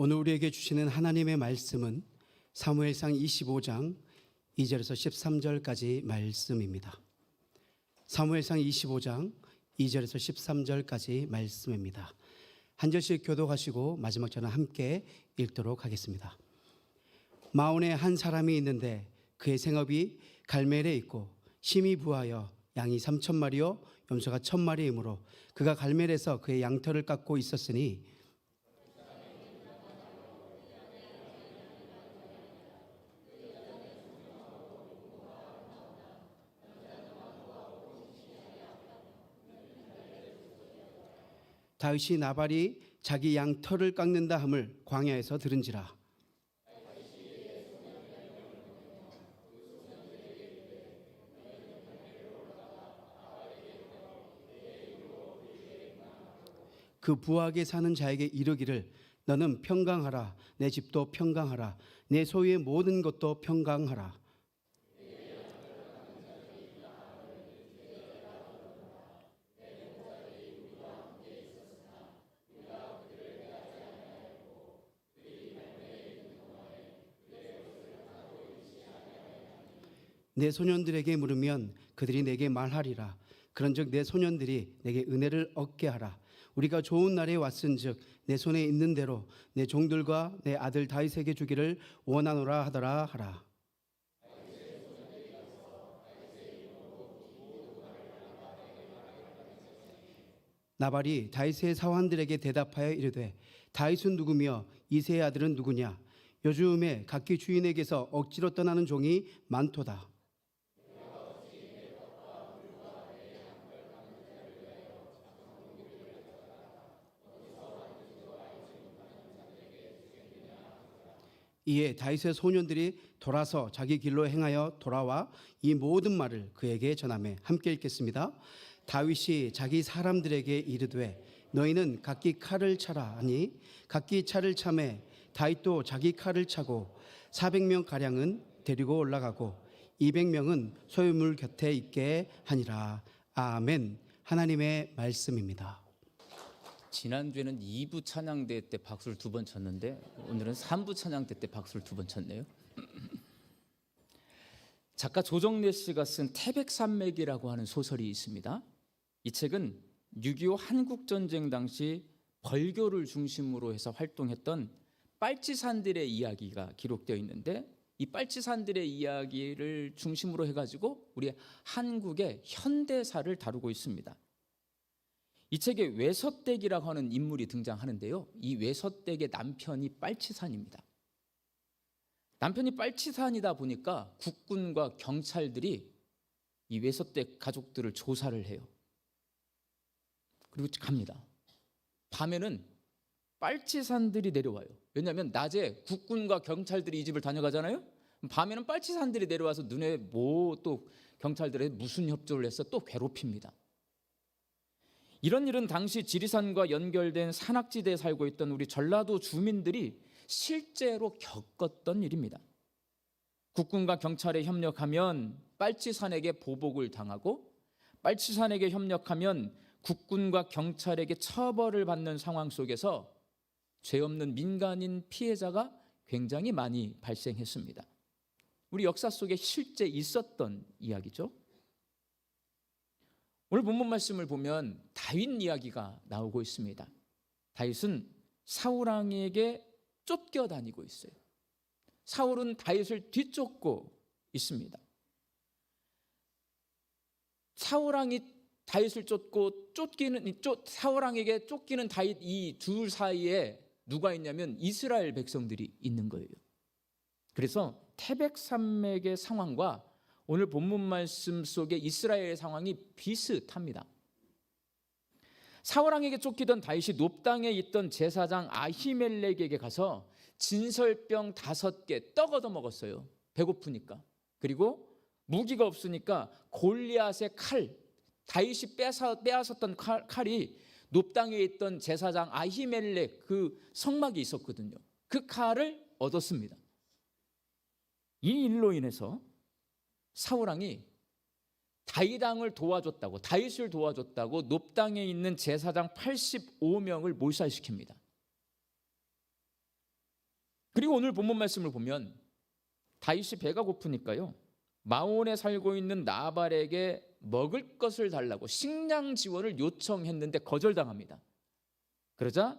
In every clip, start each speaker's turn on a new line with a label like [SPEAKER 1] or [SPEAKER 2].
[SPEAKER 1] 오늘 우리에게 주시는 하나님의 말씀은 사무엘상 25장 2절에서 13절까지 말씀입니다. 사무엘상 25장 2절에서 13절까지 말씀입니다. 한 절씩 교독하시고 마지막 절은 함께 읽도록 하겠습니다. 마온에 한 사람이 있는데 그의 생업이 갈멜에 있고 심히 부하여 양이 3,000마리요 염소가 1,000마리이므로 그가 갈멜에서 그의 양털을 깎고 있었으니 다윗이 나발이 자기 양털을 깎는다 함을 광야에서 들은지라. 그 부하게 사는 자에게 이르기를 너는 평강하라. 내 집도 평강하라. 내 소유의 모든 것도 평강하라. 내 소년들에게 물으면 그들이 내게 말하리라. 그런즉 내 소년들이 내게 은혜를 얻게 하라. 우리가 좋은 날에 왔은즉 내 손에 있는 대로 내 종들과 내 아들 다윗에게 주기를 원하노라 하더라 하라. 나발이 다윗의 사환들에게 대답하여 이르되 다윗은 누구며 이새의 아들은 누구냐? 요즘에 각기 주인에게서 억지로 떠나는 종이 많도다. 이에 다윗의 소년들이 돌아서 자기 길로 행하여 돌아와 이 모든 말을 그에게 전하매 함께 읽겠습니다. 다윗이 자기 사람들에게 이르되 너희는 각기 칼을 차라 하니 각기 차를 차매 다윗도 자기 칼을 차고 400명 가량은 데리고 올라가고 200명은 소유물 곁에 있게 하니라. 아멘. 하나님의 말씀입니다.
[SPEAKER 2] 지난주에는 2부 찬양대 때 박수를 2번 쳤는데 오늘은 3부 찬양대 때 박수를 2번 쳤네요. 작가 조정래 씨가 쓴 태백산맥이라고 하는 소설이 있습니다. 이 책은 6.25 한국전쟁 당시 벌교를 중심으로 해서 활동했던 빨치산들의 이야기가 기록되어 있는데 이 빨치산들의 이야기를 중심으로 해가지고 우리 한국의 현대사를 다루고 있습니다. 이 책에 외서댁이라고 하는 인물이 등장하는데요. 이 외서댁의 남편이 빨치산입니다. 남편이 빨치산이다 보니까 국군과 경찰들이 이 외서댁 가족들을 조사를 해요. 그리고 갑니다. 밤에는 빨치산들이 내려와요. 왜냐하면 낮에 국군과 경찰들이 이 집을 다녀가잖아요. 밤에는 빨치산들이 내려와서 눈에 뭐 또 경찰들의 무슨 협조를 해서 또 괴롭힙니다. 이런 일은 당시 지리산과 연결된 산악지대에 살고 있던 우리 전라도 주민들이 실제로 겪었던 일입니다. 국군과 경찰에 협력하면 빨치산에게 보복을 당하고 빨치산에게 협력하면 국군과 경찰에게 처벌을 받는 상황 속에서 죄 없는 민간인 피해자가 굉장히 많이 발생했습니다. 우리 역사 속에 실제 있었던 이야기죠. 오늘 본문 말씀을 보면 다윗 이야기가 나오고 있습니다. 다윗은 사울 왕에게 쫓겨다니고 있어요. 사울은 다윗을 뒤쫓고 있습니다. 사울 왕이 다윗을 쫓고 사울 왕에게 쫓기는 다윗 이 둘 사이에 누가 있냐면 이스라엘 백성들이 있는 거예요. 그래서 태백산맥의 상황과 오늘 본문 말씀 속에 이스라엘의 상황이 비슷합니다. 사울 왕에게 쫓기던 다윗이 놉당에 있던 제사장 아히멜렉에게 가서 진설병 5개 떡 얻어 먹었어요. 배고프니까. 그리고 무기가 없으니까 골리앗의 칼, 다윗이 빼앗았던 칼이 놉당에 있던 제사장 아히멜렉 그 성막이 있었거든요. 그 칼을 얻었습니다. 이 일로 인해서 사울 왕이 다윗 왕을 도와줬다고, 다윗을 도와줬다고 놉당에 있는 제사장 85명을 몰살시킵니다. 그리고 오늘 본문 말씀을 보면 다윗이 배가 고프니까요, 마온에 살고 있는 나발에게 먹을 것을 달라고 식량 지원을 요청했는데 거절당합니다. 그러자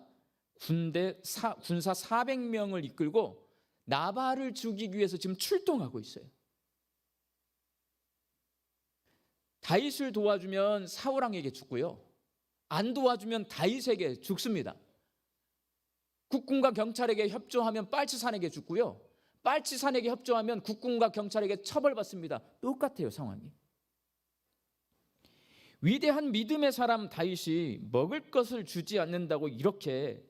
[SPEAKER 2] 군사 400명을 이끌고 나발을 죽이기 위해서 지금 출동하고 있어요. 다윗을 도와주면 사울왕에게 죽고요, 안 도와주면 다윗에게 죽습니다. 국군과 경찰에게 협조하면 빨치산에게 죽고요, 빨치산에게 협조하면 국군과 경찰에게 처벌받습니다. 똑같아요, 상황이. 위대한 믿음의 사람 다윗이 먹을 것을 주지 않는다고 이렇게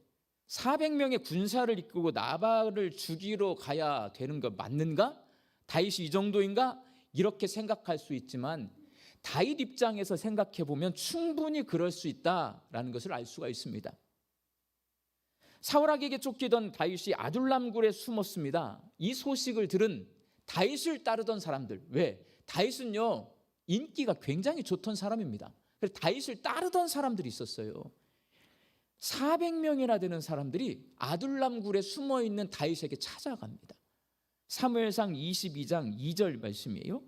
[SPEAKER 2] 400명의 군사를 이끌고 나발을 죽이러 가야 되는 거 맞는가? 다윗이 이 정도인가? 이렇게 생각할 수 있지만 다윗 입장에서 생각해 보면 충분히 그럴 수 있다라는 것을 알 수가 있습니다. 사울에게 쫓기던 다윗이 아둘람굴에 숨었습니다. 이 소식을 들은 다윗을 따르던 사람들, 왜? 다윗은요, 인기가 굉장히 좋던 사람입니다. 그래서 다윗을 따르던 사람들이 있었어요. 400명이나 되는 사람들이 아둘람굴에 숨어있는 다윗에게 찾아갑니다. 사무엘상 22장 2절 말씀이에요.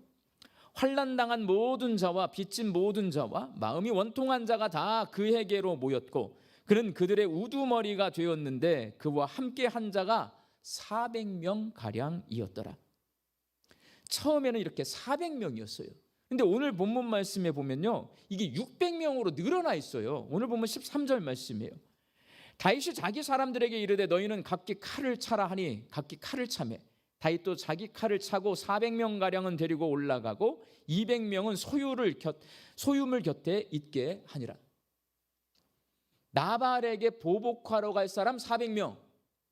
[SPEAKER 2] 환난당한 모든 자와 빚진 모든 자와 마음이 원통한 자가 다 그에게로 모였고 그는 그들의 우두머리가 되었는데 그와 함께 한 자가 400명 가량이었더라. 처음에는 이렇게 400명이었어요. 근데 오늘 본문 말씀에 보면요, 이게 600명으로 늘어나 있어요. 오늘 보면 13절 말씀이에요. 다윗이 자기 사람들에게 이르되 너희는 각기 칼을 차라 하니 각기 칼을 차매 다윗도 자기 칼을 차고 400명 가량은 데리고 올라가고 200명은 소유물 곁에 있게 하니라. 나발에게 보복하러 갈 사람 400명,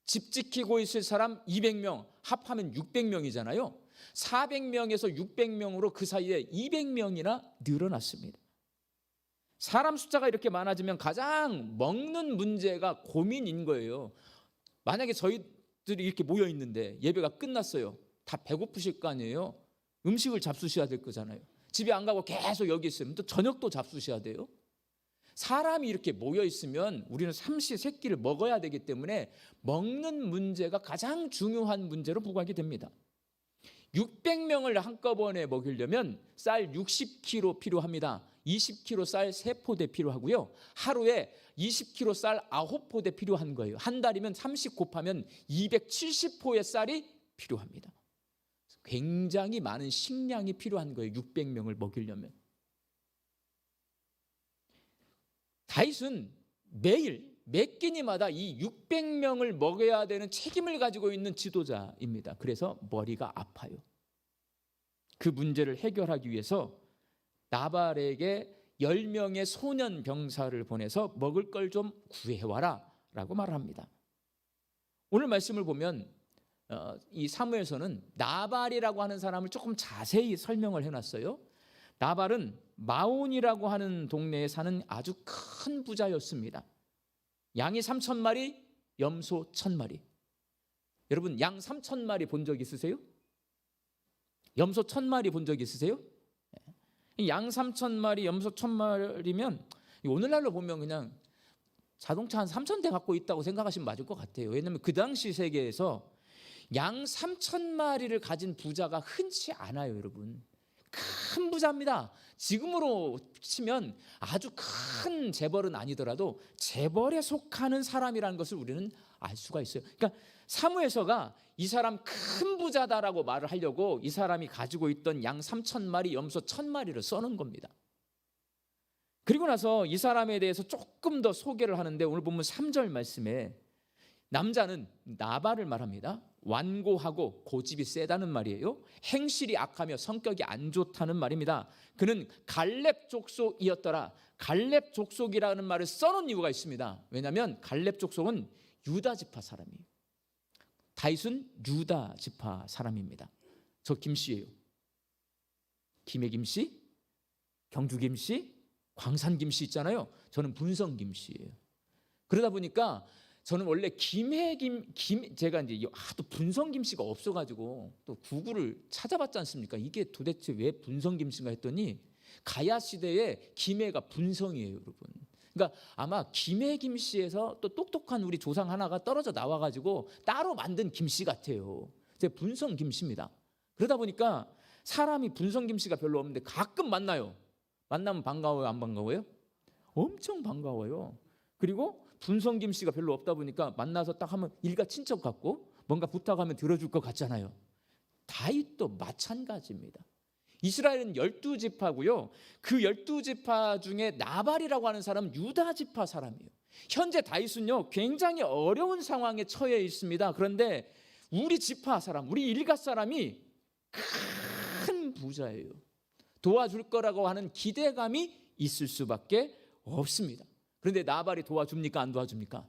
[SPEAKER 2] 집 지키고 있을 사람 200명, 합하면 600명이잖아요. 400명에서 600명으로 그 사이에 200명이나 늘어났습니다. 사람 숫자가 이렇게 많아지면 가장 먹는 문제가 고민인 거예요. 만약에 저희들이 이렇게 모여 있는데 예배가 끝났어요. 다 배고프실 거 아니에요. 음식을 잡수셔야 될 거잖아요. 집에 안 가고 계속 여기 있으면 또 저녁도 잡수셔야 돼요. 사람이 이렇게 모여 있으면 우리는 삼시세끼를 먹어야 되기 때문에 먹는 문제가 가장 중요한 문제로 부각이 됩니다. 600명을 한꺼번에 먹이려면 쌀 60kg 필요합니다. 20kg 쌀 3포대 필요하고요. 하루에 20kg 쌀 9포대 필요한 거예요. 한 달이면 30 곱하면 270포의 쌀이 필요합니다. 굉장히 많은 식량이 필요한 거예요. 600명을 먹이려면. 다윗은 매일 몇 끼니마다 이 600명을 먹여야 되는 책임을 가지고 있는 지도자입니다. 그래서 머리가 아파요. 그 문제를 해결하기 위해서 나발에게 10명의 소년 병사를 보내서 먹을 걸 좀 구해와라 라고 말을 합니다. 오늘 말씀을 보면 이 사무엘서는 나발이라고 하는 사람을 조금 자세히 설명을 해놨어요. 나발은 마온이라고 하는 동네에 사는 아주 큰 부자였습니다. 양이 3,000마리, 염소 1,000마리. 여러분, 양 3,000마리 본 적 있으세요? 염소 1,000마리 본 적 있으세요? 양 3,000마리, 염소 1,000마리면 오늘날로 보면 그냥 자동차 한 3,000대 갖고 있다고 생각하시면 맞을 것 같아요. 왜냐하면 그 당시 세계에서 양 3,000마리를 가진 부자가 흔치 않아요, 여러분. 큰 부자입니다. 지금으로 치면 아주 큰 재벌은 아니더라도 재벌에 속하는 사람이라는 것을 우리는 알 수가 있어요. 그러니까 사무엘서가 이 사람 큰 부자다라고 말을 하려고 이 사람이 가지고 있던 양 3,000마리, 염소 1,000마리를 써놓은 겁니다. 그리고 나서 이 사람에 대해서 조금 더 소개를 하는데 오늘 보면 3절 말씀에 남자는 나발을 말합니다. 완고하고 고집이 세다는 말이에요. 행실이 악하며 성격이 안 좋다는 말입니다. 그는 갈렙 족속이었더라. 갈렙 족속이라는 말을 써놓은 이유가 있습니다. 왜냐하면 갈렙 족속은 유다 지파 사람이에요. 다윗은 유다 지파 사람입니다. 저 김씨예요. 김해 김씨, 경주 김씨, 광산 김씨 있잖아요. 저는 분성 김씨예요. 그러다 보니까 저는 원래 제가 이제 또 분성 김씨가 없어가지고 또 구글을 찾아봤지 않습니까? 이게 도대체 왜 분성 김씨인가 했더니 가야 시대에 김해가 분성이에요, 여러분. 그러니까 아마 김해 김씨에서 또 똑똑한 우리 조상 하나가 떨어져 나와가지고 따로 만든 김씨 같아요. 제 분성 김씨입니다. 그러다 보니까 사람이 분성 김씨가 별로 없는데 가끔 만나요. 만나면 반가워요, 안 반가워요? 엄청 반가워요. 그리고 분성 김씨가 별로 없다 보니까 만나서 딱 하면 일가 친척 같고 뭔가 부탁하면 들어줄 것 같잖아요. 다윗도 마찬가지입니다. 이스라엘은 12지파고요. 그 12지파 중에 나발이라고 하는 사람은 유다지파 사람이에요. 현재 다윗은요, 굉장히 어려운 상황에 처해 있습니다. 그런데 우리 지파 사람, 우리 일가 사람이 큰 부자예요. 도와줄 거라고 하는 기대감이 있을 수밖에 없습니다. 그런데 나발이 도와줍니까? 안 도와줍니까?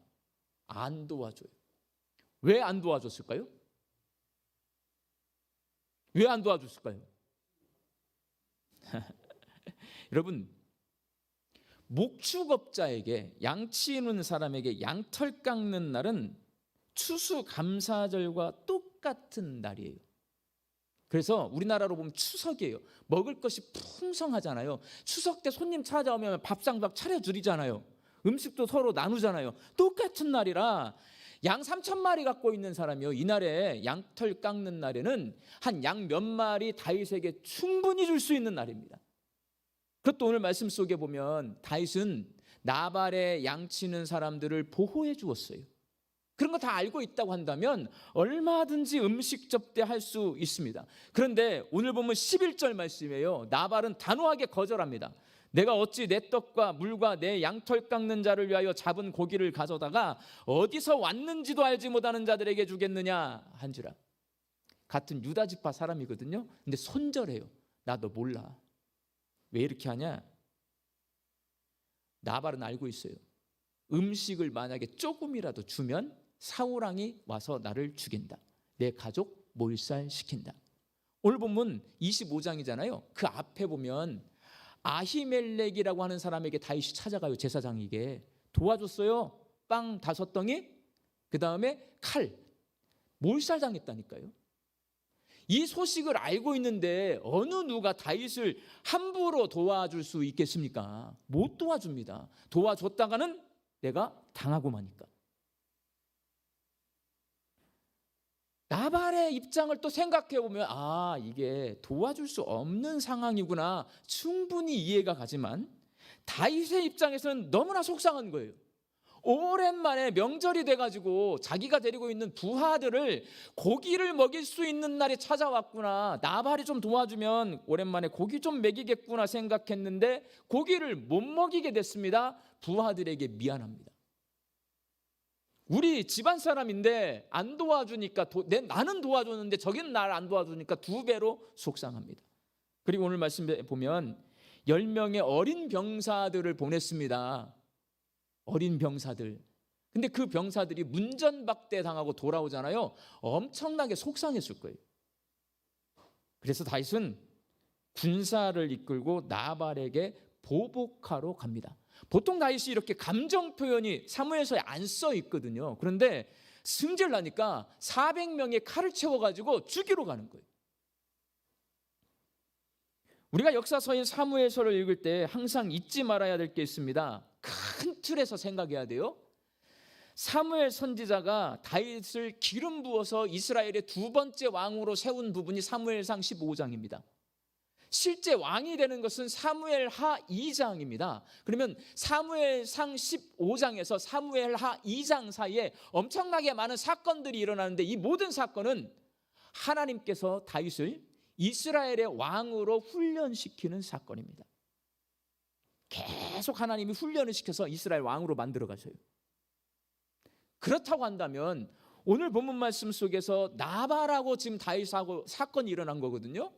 [SPEAKER 2] 안 도와줘요. 왜 안 도와줬을까요? 왜 안 도와줬을까요? 여러분, 목축업자에게, 양 치는 사람에게 양털 깎는 날은 추수감사절과 똑같은 날이에요. 그래서 우리나라로 보면 추석이에요. 먹을 것이 풍성하잖아요. 추석 때 손님 찾아오면 밥상 막 차려드리잖아요. 음식도 서로 나누잖아요. 똑같은 날이라 양 3,000마리 갖고 있는 사람이요, 이날에 양털 깎는 날에는 한 양 몇 마리 다윗에게 충분히 줄 수 있는 날입니다. 그것도 오늘 말씀 속에 보면 다윗은 나발의 양치는 사람들을 보호해 주었어요. 그런 거 다 알고 있다고 한다면 얼마든지 음식 접대할 수 있습니다. 그런데 오늘 보면 11절 말씀이에요. 나발은 단호하게 거절합니다. 내가 어찌 내 떡과 물과 내 양털 깎는 자를 위하여 잡은 고기를 가져다가 어디서 왔는지도 알지 못하는 자들에게 주겠느냐 한지라. 같은 유다지파 사람이거든요. 근데 손절해요. 나도 몰라. 왜 이렇게 하냐? 나발은 알고 있어요. 음식을 만약에 조금이라도 주면 사울왕이 와서 나를 죽인다. 내 가족 몰살시킨다. 오늘 보면 25장이잖아요. 그 앞에 보면 아히멜렉이라고 하는 사람에게 다윗이 찾아가요. 제사장에게 도와줬어요. 빵 5덩이, 그 다음에 칼, 몰살당했다니까요. 이 소식을 알고 있는데 어느 누가 다윗을 함부로 도와줄 수 있겠습니까? 못 도와줍니다. 도와줬다가는 내가 당하고 마니까. 나발의 입장을 또 생각해 보면 이게 도와줄 수 없는 상황이구나, 충분히 이해가 가지만 다윗의 입장에서는 너무나 속상한 거예요. 오랜만에 명절이 돼가지고 자기가 데리고 있는 부하들을 고기를 먹일 수 있는 날이 찾아왔구나, 나발이 좀 도와주면 오랜만에 고기 좀 먹이겠구나 생각했는데 고기를 못 먹이게 됐습니다. 부하들에게 미안합니다. 우리 집안 사람인데 안 도와주니까 나는 도와줬는데 저기는 나를 안 도와주니까 2배로 속상합니다. 그리고 오늘 말씀에 보면 10명의 어린 병사들을 보냈습니다. 어린 병사들. 근데 그 병사들이 문전박대 당하고 돌아오잖아요. 엄청나게 속상했을 거예요. 그래서 다윗은 군사를 이끌고 나발에게 보복하러 갑니다. 보통 다윗이 이렇게 감정 표현이 사무엘서에 안 써 있거든요. 그런데 승질 나니까 400명의 칼을 채워가지고 죽이러 가는 거예요. 우리가 역사서인 사무엘서를 읽을 때 항상 잊지 말아야 될 게 있습니다. 큰 틀에서 생각해야 돼요. 사무엘 선지자가 다윗을 기름 부어서 이스라엘의 2번째 왕으로 세운 부분이 사무엘상 15장입니다. 실제 왕이 되는 것은 사무엘하 2장입니다. 그러면 사무엘상 15장에서 사무엘하 2장 사이에 엄청나게 많은 사건들이 일어나는데 이 모든 사건은 하나님께서 다윗을 이스라엘의 왕으로 훈련시키는 사건입니다. 계속 하나님이 훈련을 시켜서 이스라엘 왕으로 만들어 가셔요. 그렇다고 한다면 오늘 본문 말씀 속에서 나발하고 지금 다윗하고 사건이 일어난 거거든요.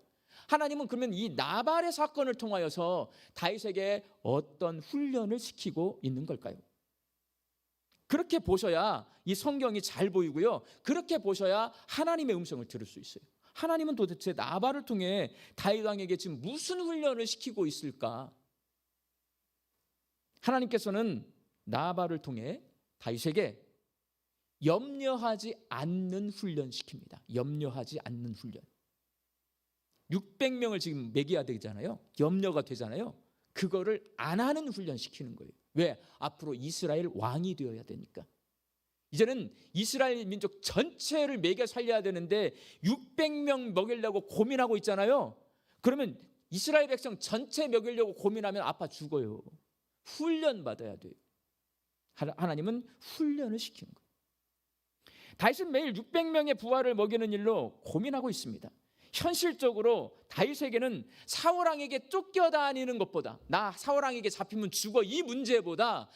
[SPEAKER 2] 하나님은 그러면 이 나발의 사건을 통하여서 다윗에게 어떤 훈련을 시키고 있는 걸까요? 그렇게 보셔야 이 성경이 잘 보이고요. 그렇게 보셔야 하나님의 음성을 들을 수 있어요. 하나님은 도대체 나발을 통해 다윗 왕에게 지금 무슨 훈련을 시키고 있을까? 하나님께서는 나발을 통해 다윗에게 염려하지 않는 훈련 시킵니다. 염려하지 않는 훈련. 600명을 지금 먹여야 되잖아요. 염려가 되잖아요. 그거를 안 하는 훈련 시키는 거예요. 왜? 앞으로 이스라엘 왕이 되어야 되니까. 이제는 이스라엘 민족 전체를 먹여 살려야 되는데 600명 먹이려고 고민하고 있잖아요. 그러면 이스라엘 백성 전체 먹이려고 고민하면 아파 죽어요. 훈련 받아야 돼요. 하나님은 훈련을 시키는 거예요. 다윗은 매일 600명의 부하를 먹이는 일로 고민하고 있습니다. 현실적으로 다윗에게는 사울왕에게 쫓겨다니는 것보다, 나 사울왕에게 잡히면 죽어, 이 문제보다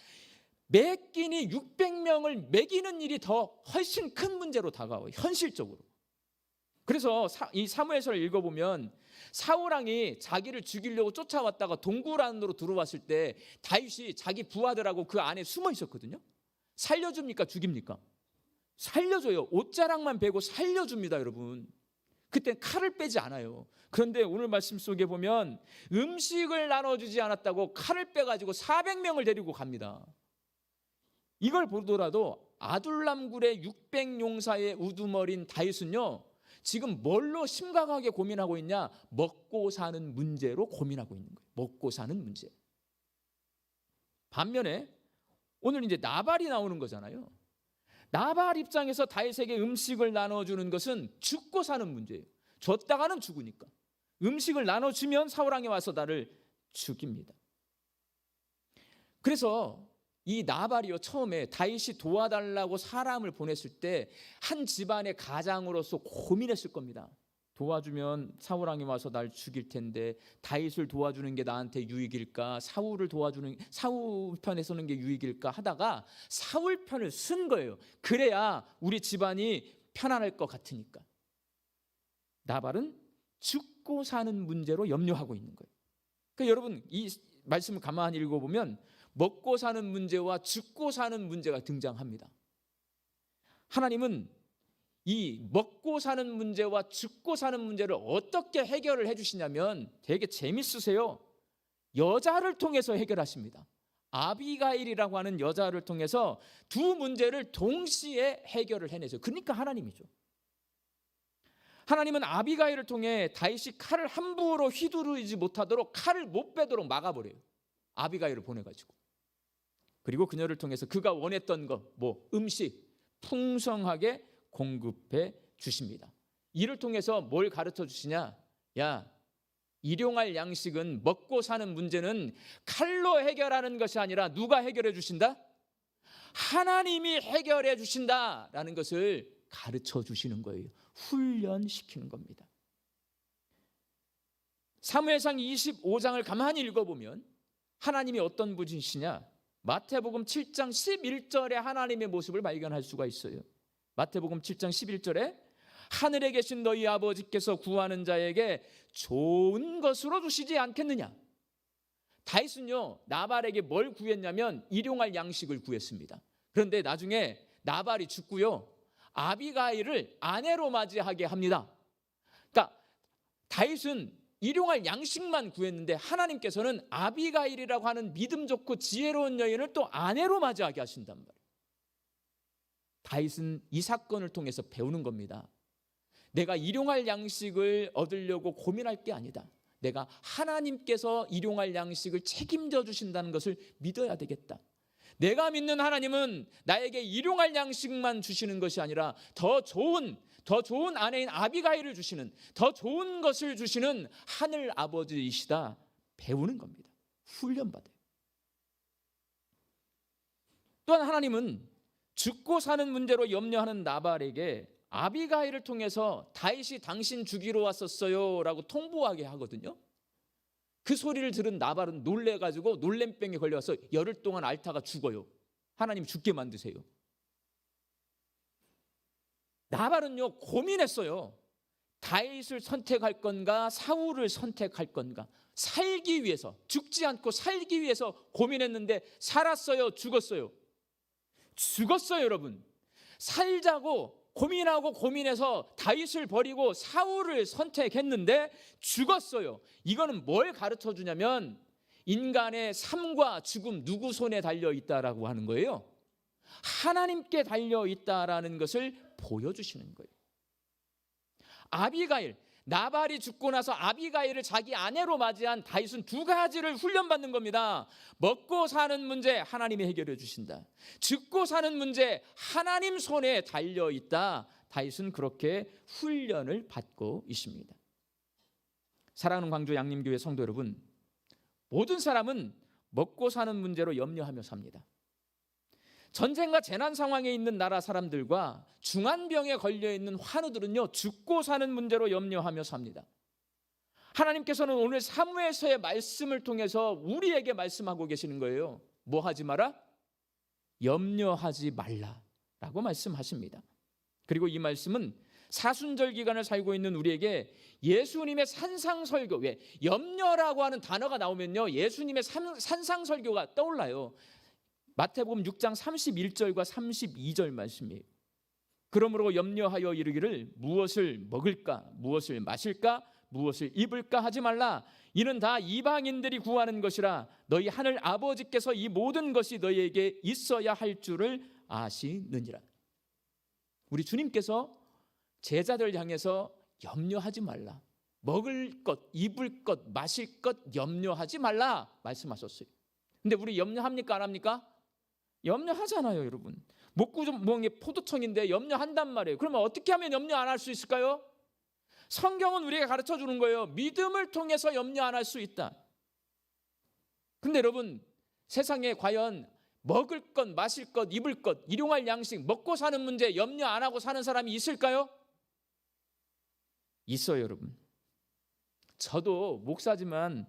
[SPEAKER 2] 매끼니 600명을 먹이는 일이 더 훨씬 큰 문제로 다가와요. 현실적으로. 그래서 이 사무엘서를 읽어보면 사울왕이 자기를 죽이려고 쫓아왔다가 동굴 안으로 들어왔을 때 다윗이 자기 부하들하고 그 안에 숨어 있었거든요. 살려줍니까? 죽입니까? 살려줘요. 옷자락만 베고 살려줍니다, 여러분. 그때 칼을 빼지 않아요. 그런데 오늘 말씀 속에 보면 음식을 나눠주지 않았다고 칼을 빼가지고 400명을 데리고 갑니다. 이걸 보더라도 아둘람굴의 600용사의 우두머린 다윗은요, 지금 뭘로 심각하게 고민하고 있냐? 먹고 사는 문제로 고민하고 있는 거예요. 먹고 사는 문제. 반면에 오늘 이제 나발이 나오는 거잖아요. 나발 입장에서 다윗에게 음식을 나눠주는 것은 죽고 사는 문제예요. 줬다가는 죽으니까. 음식을 나눠주면 사울왕이 와서 나를 죽입니다. 그래서 이 나발이요, 처음에 다윗이 도와달라고 사람을 보냈을 때 한 집안의 가장으로서 고민했을 겁니다. 도와주면 사울왕이 와서 날 죽일 텐데 다윗을 도와주는 게 나한테 유익일까, 사울 편에 서는 게 유익일까 하다가 사울 편을 쓴 거예요. 그래야 우리 집안이 편안할 것 같으니까. 나발은 죽고 사는 문제로 염려하고 있는 거예요. 그러니까 여러분, 이 말씀을 가만히 읽어보면 먹고 사는 문제와 죽고 사는 문제가 등장합니다. 하나님은 이 먹고 사는 문제와 죽고 사는 문제를 어떻게 해결을 해주시냐면 되게 재밌으세요. 여자를 통해서 해결하십니다. 아비가일이라고 하는 여자를 통해서 두 문제를 동시에 해결을 해내죠. 그러니까 하나님이죠. 하나님은 아비가일을 통해 다윗이 칼을 함부로 휘두르지 못하도록 칼을 못 빼도록 막아버려요. 아비가일을 보내가지고. 그리고 그녀를 통해서 그가 원했던 것, 음식 풍성하게 공급해 주십니다. 이를 통해서 뭘 가르쳐 주시냐? 야, 일용할 양식은, 먹고 사는 문제는 칼로 해결하는 것이 아니라 누가 해결해 주신다? 하나님이 해결해 주신다라는 것을 가르쳐 주시는 거예요. 훈련시키는 겁니다. 사무엘상 25장을 가만히 읽어보면 하나님이 어떤 분이시냐? 마태복음 7장 11절에 하나님의 모습을 발견할 수가 있어요. 마태복음 7장 11절에 하늘에 계신 너희 아버지께서 구하는 자에게 좋은 것으로 주시지 않겠느냐. 다윗은요, 나발에게 뭘 구했냐면 일용할 양식을 구했습니다. 그런데 나중에 나발이 죽고요, 아비가일을 아내로 맞이하게 합니다. 그러니까 다윗은 일용할 양식만 구했는데 하나님께서는 아비가일이라고 하는 믿음 좋고 지혜로운 여인을 또 아내로 맞이하게 하신단 말이에요. 다윗은 이 사건을 통해서 배우는 겁니다. 내가 일용할 양식을 얻으려고 고민할 게 아니다. 내가 하나님께서 일용할 양식을 책임져 주신다는 것을 믿어야 되겠다. 내가 믿는 하나님은 나에게 일용할 양식만 주시는 것이 아니라 더 좋은 아내인 아비가일을 주시는, 더 좋은 것을 주시는 하늘 아버지이시다. 배우는 겁니다. 훈련받아요. 또한 하나님은 죽고 사는 문제로 염려하는 나발에게 아비가일을 통해서 다윗이 당신 죽이러 왔었어요 라고 통보하게 하거든요. 그 소리를 들은 나발은 놀래가지고 놀램병에 걸려서 열흘 동안 앓다가 죽어요. 하나님 죽게 만드세요. 나발은요, 고민했어요. 다윗을 선택할 건가, 사울을 선택할 건가. 살기 위해서, 죽지 않고 살기 위해서 고민했는데 살았어요, 죽었어요? 죽었어요, 여러분. 살자고 고민하고 고민해서 다윗을 버리고 사울을 선택했는데 죽었어요. 이거는 뭘 가르쳐 주냐면 인간의 삶과 죽음 누구 손에 달려 있다라고 하는 거예요. 하나님께 달려 있다라는 것을 보여주시는 거예요. 아비가일, 나발이 죽고 나서 아비가일을 자기 아내로 맞이한 다윗은 두 가지를 훈련받는 겁니다. 먹고 사는 문제 하나님이 해결해 주신다. 죽고 사는 문제 하나님 손에 달려 있다. 다윗은 그렇게 훈련을 받고 있습니다. 사랑하는 광주 양림교회 성도 여러분, 모든 사람은 먹고 사는 문제로 염려하며 삽니다. 전쟁과 재난 상황에 있는 나라 사람들과 중환병에 걸려있는 환우들은요, 죽고 사는 문제로 염려하며 삽니다. 하나님께서는 오늘 사무엘서의 말씀을 통해서 우리에게 말씀하고 계시는 거예요. 뭐 하지 마라? 염려하지 말라라고 말씀하십니다. 그리고 이 말씀은 사순절 기간을 살고 있는 우리에게 예수님의 산상설교, 왜 염려라고 하는 단어가 나오면요, 예수님의 산상설교가 떠올라요. 마태복음 6장 31절과 32절 말씀이에요. 그러므로 염려하여 이르기를 무엇을 먹을까, 무엇을 마실까, 무엇을 입을까 하지 말라. 이는 다 이방인들이 구하는 것이라. 너희 하늘 아버지께서 이 모든 것이 너희에게 있어야 할 줄을 아시느니라. 우리 주님께서 제자들 향해서 염려하지 말라, 먹을 것, 입을 것, 마실 것 염려하지 말라 말씀하셨어요. 근데 우리 염려합니까, 안 합니까? 염려하잖아요, 여러분. 목구멍에 포도청인데 염려한단 말이에요. 그러면 어떻게 하면 염려 안 할 수 있을까요? 성경은 우리에게 가르쳐 주는 거예요. 믿음을 통해서 염려 안 할 수 있다. 근데 여러분, 세상에 과연 먹을 것, 마실 것, 입을 것, 일용할 양식, 먹고 사는 문제 염려 안 하고 사는 사람이 있을까요? 있어요, 여러분. 저도 목사지만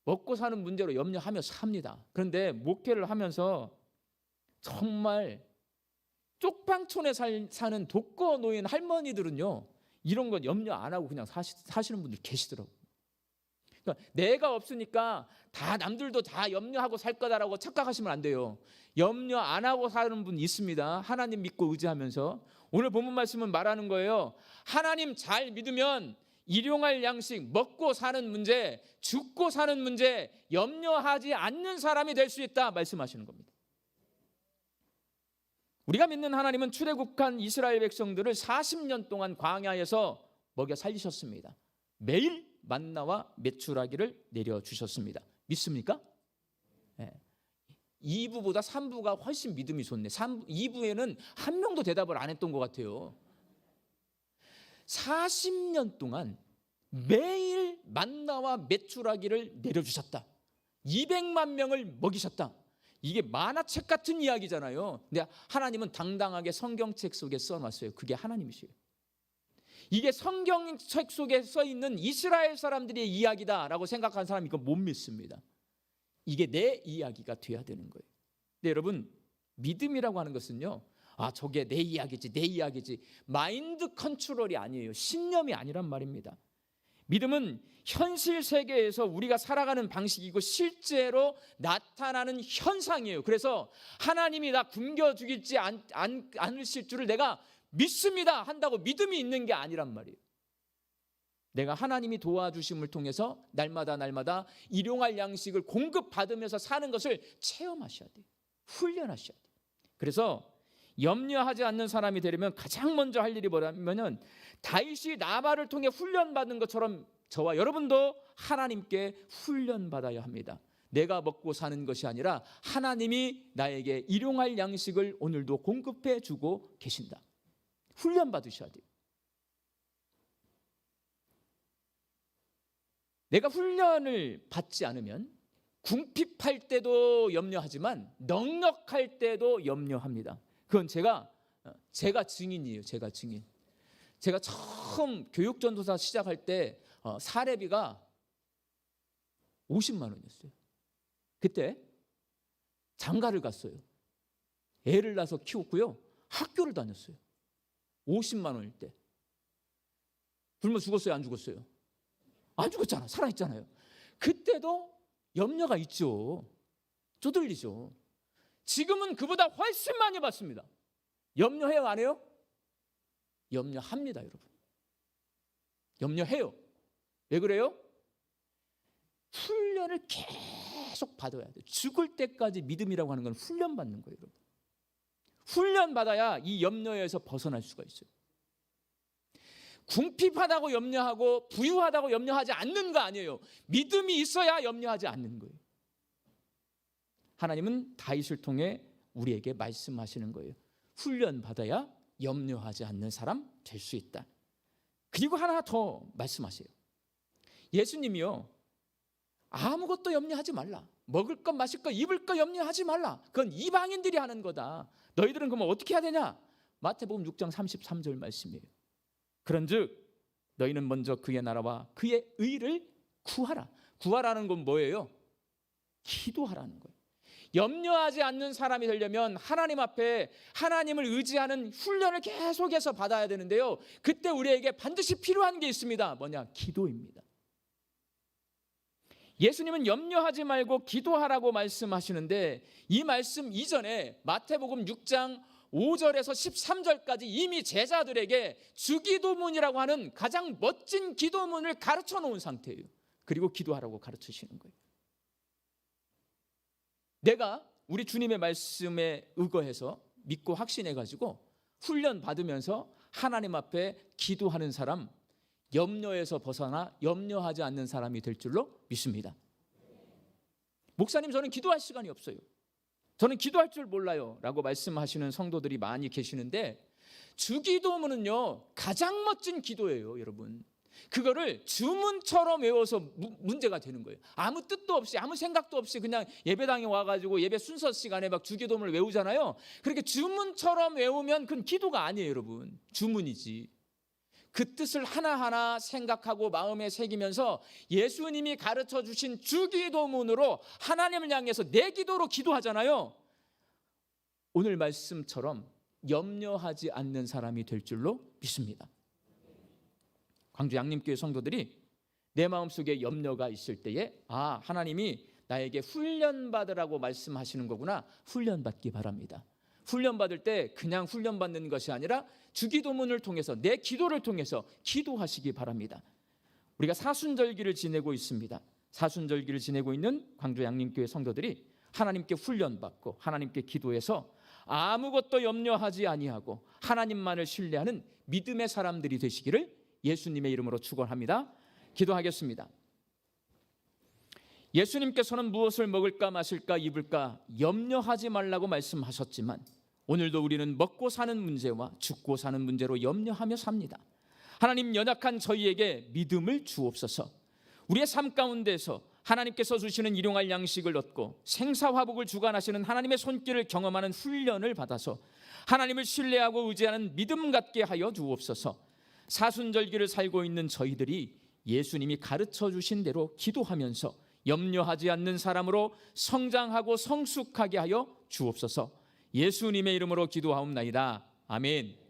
[SPEAKER 2] 먹고 사는 문제로 염려하며 삽니다. 그런데 목회를 하면서 정말 쪽방촌에 사는 독거 노인 할머니들은요, 이런 건 염려 안 하고 그냥 사시는 분들 계시더라고요. 그러니까 내가 없으니까 다 남들도 다 염려하고 살 거다라고 착각하시면 안 돼요. 염려 안 하고 사는 분 있습니다. 하나님 믿고 의지하면서. 오늘 본문 말씀은 말하는 거예요. 하나님 잘 믿으면 일용할 양식, 먹고 사는 문제, 죽고 사는 문제 염려하지 않는 사람이 될 수 있다 말씀하시는 겁니다. 우리가 믿는 하나님은 출애굽한 이스라엘 백성들을 40년 동안 광야에서 먹여 살리셨습니다. 매일 만나와 메추라기를 내려주셨습니다. 믿습니까? 네. 2부보다 3부가 훨씬 믿음이 좋네. 2부에는 한 명도 대답을 안 했던 것 같아요. 40년 동안 매일 만나와 메추라기를 내려주셨다. 200만 명을 먹이셨다. 이게 만화책 같은 이야기잖아요. 근데 하나님은 당당하게 성경책 속에 써놨어요. 그게 하나님이시에요. 이게 성경책 속에 써있는 이스라엘 사람들의 이야기다라고 생각하는 사람이 이거 못 믿습니다. 이게 내 이야기가 돼야 되는 거예요. 근데 여러분, 믿음이라고 하는 것은요, 저게 내 이야기지, 내 이야기지, 마인드 컨트롤이 아니에요. 신념이 아니란 말입니다. 믿음은 현실 세계에서 우리가 살아가는 방식이고 실제로 나타나는 현상이에요. 그래서 하나님이 나 굶겨 죽이지 않으실 줄을 내가 믿습니다 한다고 믿음이 있는 게 아니란 말이에요. 내가 하나님이 도와주심을 통해서 날마다 일용할 양식을 공급받으면서 사는 것을 체험하셔야 돼요. 훈련하셔야 돼요. 그래서 염려하지 않는 사람이 되려면 가장 먼저 할 일이 뭐냐면 다윗이 나발을 통해 훈련받은 것처럼 저와 여러분도 하나님께 훈련받아야 합니다. 내가 먹고 사는 것이 아니라 하나님이 나에게 일용할 양식을 오늘도 공급해 주고 계신다. 훈련받으셔야 돼요. 내가 훈련을 받지 않으면 궁핍할 때도 염려하지만 넉넉할 때도 염려합니다. 그건 제가 증인이에요. 제가 증인. 제가 처음 교육전도사 시작할 때 사례비가 50만 원이었어요. 그때 장가를 갔어요. 애를 낳아서 키웠고요. 학교를 다녔어요. 50만 원일 때. 굶어 죽었어요? 안 죽었어요? 안 죽었잖아. 살아있잖아요. 그때도 염려가 있죠. 쪼들리죠. 지금은 그보다 훨씬 많이 받습니다. 염려해요, 안 해요? 염려합니다, 여러분. 염려해요. 왜 그래요? 훈련을 계속 받아야 돼요. 죽을 때까지 믿음이라고 하는 건 훈련받는 거예요, 여러분. 훈련받아야 이 염려에서 벗어날 수가 있어요. 궁핍하다고 염려하고 부유하다고 염려하지 않는 거 아니에요. 믿음이 있어야 염려하지 않는 거예요. 하나님은 다윗을 통해 우리에게 말씀하시는 거예요. 훈련받아야 염려하지 않는 사람 될 수 있다. 그리고 하나 더 말씀하세요. 예수님이요, 아무것도 염려하지 말라. 먹을 것, 마실 것, 입을 것 염려하지 말라. 그건 이방인들이 하는 거다. 너희들은 그러면 어떻게 해야 되냐? 마태복음 6장 33절 말씀이에요. 그런즉 너희는 먼저 그의 나라와 그의 의를 구하라. 구하라는 건 뭐예요? 기도하라는 거예요. 염려하지 않는 사람이 되려면 하나님 앞에 하나님을 의지하는 훈련을 계속해서 받아야 되는데요, 그때 우리에게 반드시 필요한 게 있습니다. 뭐냐? 기도입니다. 예수님은 염려하지 말고 기도하라고 말씀하시는데, 이 말씀 이전에 마태복음 6장 5절에서 13절까지 이미 제자들에게 주기도문이라고 하는 가장 멋진 기도문을 가르쳐 놓은 상태예요. 그리고 기도하라고 가르치시는 거예요. 내가 우리 주님의 말씀에 의거해서 믿고 확신해가지고 훈련 받으면서 하나님 앞에 기도하는 사람, 염려에서 벗어나 염려하지 않는 사람이 될 줄로 믿습니다. 목사님, 저는 기도할 시간이 없어요. 저는 기도할 줄 몰라요 라고 말씀하시는 성도들이 많이 계시는데, 주기도문은요 가장 멋진 기도예요. 여러분, 그거를 주문처럼 외워서 문제가 되는 거예요. 아무 뜻도 없이, 아무 생각도 없이 그냥 예배당에 와가지고 예배 순서 시간에 막 주기도문을 외우잖아요. 그렇게 주문처럼 외우면 그건 기도가 아니에요. 여러분, 주문이지. 그 뜻을 하나하나 생각하고 마음에 새기면서 예수님이 가르쳐 주신 주기도문으로 하나님을 향해서 내 기도로 기도하잖아요. 오늘 말씀처럼 염려하지 않는 사람이 될 줄로 믿습니다. 광주 양림교회 성도들이 내 마음속에 염려가 있을 때에, 아, 하나님이 나에게 훈련받으라고 말씀하시는 거구나. 훈련받기 바랍니다. 훈련받을 때 그냥 훈련받는 것이 아니라 주기도문을 통해서, 내 기도를 통해서 기도하시기 바랍니다. 우리가 사순절기를 지내고 있습니다. 사순절기를 지내고 있는 광주 양림교회 성도들이 하나님께 훈련받고 하나님께 기도해서 아무것도 염려하지 아니하고 하나님만을 신뢰하는 믿음의 사람들이 되시기를 예수님의 이름으로 축원합니다. 기도하겠습니다. 예수님께서는 무엇을 먹을까 마실까 입을까 염려하지 말라고 말씀하셨지만, 오늘도 우리는 먹고 사는 문제와 죽고 사는 문제로 염려하며 삽니다. 하나님, 연약한 저희에게 믿음을 주옵소서. 우리의 삶 가운데서 하나님께서 주시는 일용할 양식을 얻고 생사화복을 주관하시는 하나님의 손길을 경험하는 훈련을 받아서 하나님을 신뢰하고 의지하는 믿음 갖게 하여 주옵소서. 사순절기를 살고 있는 저희들이 예수님이 가르쳐 주신 대로 기도하면서 염려하지 않는 사람으로 성장하고 성숙하게 하여 주옵소서. 예수님의 이름으로 기도하옵나이다. 아멘.